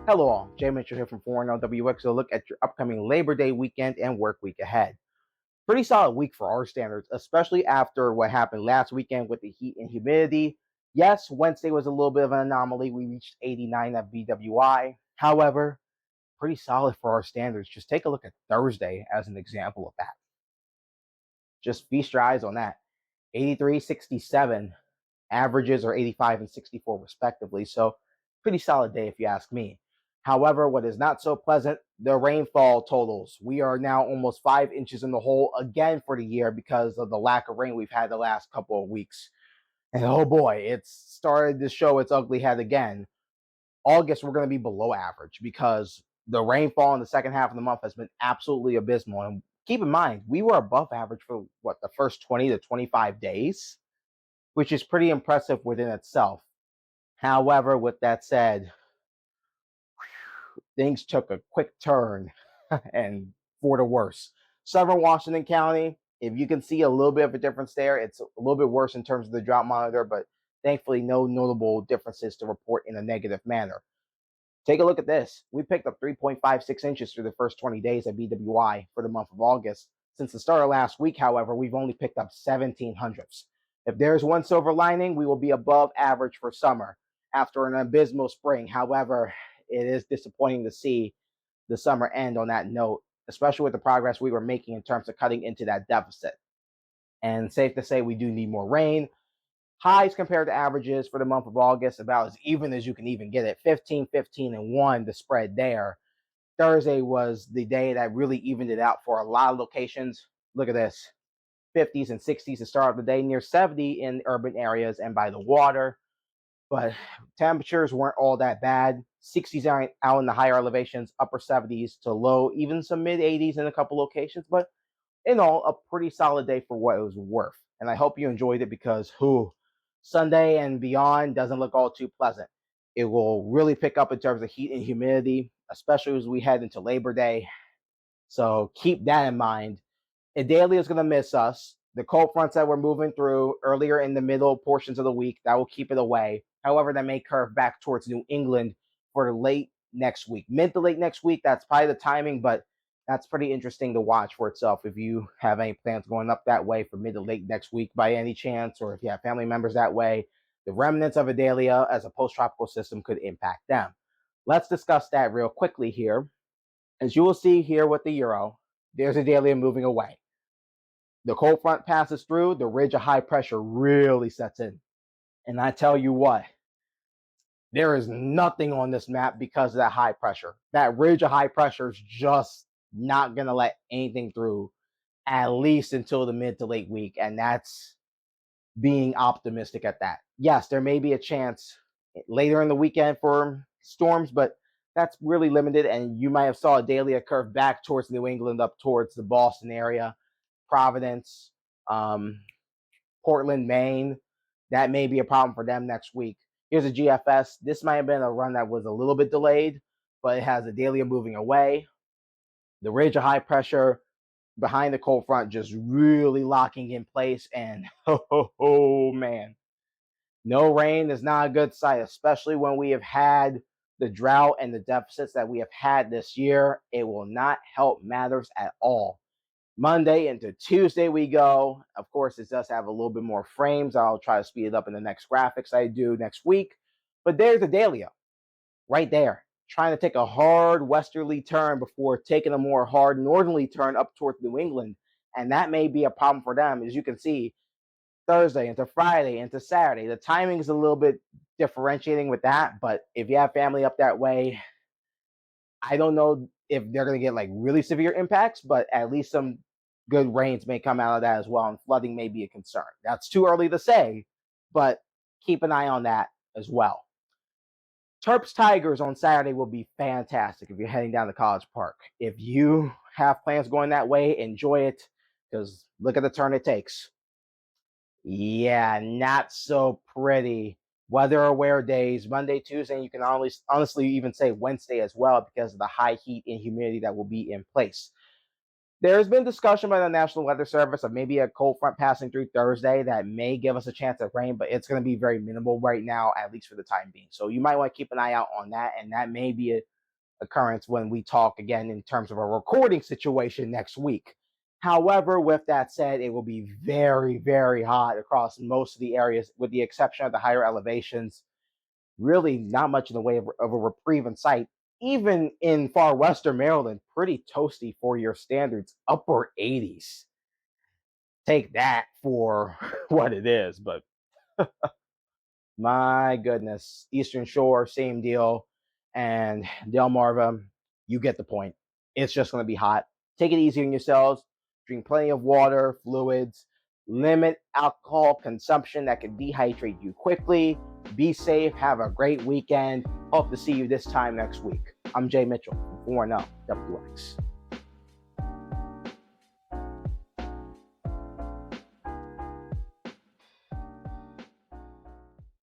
Hello all, Jay Mitchell here from 4NLWX. So look at your upcoming Labor Day weekend and work week ahead. Pretty solid week for our standards, especially after what happened last weekend with the heat and humidity. Yes, Wednesday was a little bit of an anomaly. We reached 89 at BWI. However, pretty solid for our standards. Just take a look at Thursday as an example of that. Just feast your eyes on that. 83, 67 averages are 85 and 64 respectively. So pretty solid day if you ask me. However, what is not so pleasant, the rainfall totals. We are now almost 5 inches in the hole again for the year because of the lack of rain we've had the last couple of weeks. And oh boy, it's started to show its ugly head again. August, we're going to be below average because the rainfall in the second half of the month has been absolutely abysmal. And keep in mind, we were above average for the first 20 to 25 days, which is pretty impressive within itself. However, with that said, things took a quick turn and for the worse. Southern Washington County, if you can see a little bit of a difference there, it's a little bit worse in terms of the drought monitor, but thankfully no notable differences to report in a negative manner. Take a look at this. We picked up 3.56 inches through the first 20 days at BWI for the month of August. Since the start of last week, however, we've only picked up 17 hundredths. If there's one silver lining, we will be above average for summer after an abysmal spring. However, it is disappointing to see the summer end on that note, especially with the progress we were making in terms of cutting into that deficit. And safe to say, we do need more rain. Highs compared to averages for the month of August, about as even as you can even get it. 15, 15, and 1, the spread there. Thursday was the day that really evened it out for a lot of locations. Look at this. 50s and 60s to start of the day, near 70 in urban areas and by the water. But temperatures weren't all that bad. 60s out in the higher elevations, upper 70s to low, even some mid 80s in a couple locations. But in all, a pretty solid day for what it was worth. And I hope you enjoyed it because Sunday and beyond doesn't look all too pleasant. It will really pick up in terms of heat and humidity, especially as we head into Labor Day. So keep that in mind. Idalia is going to miss us. The cold fronts that we're moving through earlier in the middle portions of the week, that will keep it away. However, that may curve back towards New England for late next week. Mid to late next week, that's probably the timing, but that's pretty interesting to watch for itself if you have any plans going up that way for mid to late next week by any chance, or if you have family members that way. The remnants of Idalia as a post-tropical system could impact them. Let's discuss that real quickly here. As you will see here with the Euro, there's Idalia moving away. The cold front passes through, the ridge of high pressure really sets in. And I tell you what, there is nothing on this map because of that high pressure. That ridge of high pressure is just not going to let anything through, at least until the mid to late week. And that's being optimistic at that. Yes, there may be a chance later in the weekend for storms, but that's really limited. And you might have saw Idalia curve back towards New England, up towards the Boston area, Providence, Portland, Maine. That may be a problem for them next week. Here's a GFS. This might have been a run that was a little bit delayed, but it has Idalia moving away. The ridge of high pressure behind the cold front just really locking in place. And man, no rain is not a good sight, especially when we have had the drought and the deficits that we have had this year. It will not help matters at all. Monday into Tuesday we go. Of course, it does have a little bit more frames. I'll try to speed it up in the next graphics I do next week. But there's Idalia right there, trying to take a hard westerly turn before taking a more hard northerly turn up towards New England. And that may be a problem for them. As you can see, Thursday into Friday into Saturday, the timing is a little bit differentiating with that. But if you have family up that way, I don't know if they're going to get like really severe impacts, but at least some good rains may come out of that as well, and flooding may be a concern. That's too early to say, but keep an eye on that as well. Terps Tigers on Saturday will be fantastic if you're heading down to College Park. If you have plans going that way, enjoy it, because look at the turn it takes. Yeah, not so pretty. Weather aware days, Monday, Tuesday, and you can honestly even say Wednesday as well because of the high heat and humidity that will be in place. There's been discussion by the National Weather Service of maybe a cold front passing through Thursday that may give us a chance at rain, but it's going to be very minimal right now, at least for the time being. So you might want to keep an eye out on that, and that may be occurrence when we talk again in terms of a recording situation next week. However, with that said, it will be very, very hot across most of the areas, with the exception of the higher elevations. Really, not much in the way of a reprieve in sight. Even in far western Maryland, pretty toasty for your standards, upper 80s. Take that for what it is, but my goodness, Eastern Shore, same deal. And Delmarva, you get the point. It's just going to be hot. Take it easy on yourselves. Drink plenty of water, fluids. Limit alcohol consumption that can dehydrate you quickly. Be safe. Have a great weekend. Hope to see you this time next week. I'm Jay Mitchell from 4 WX.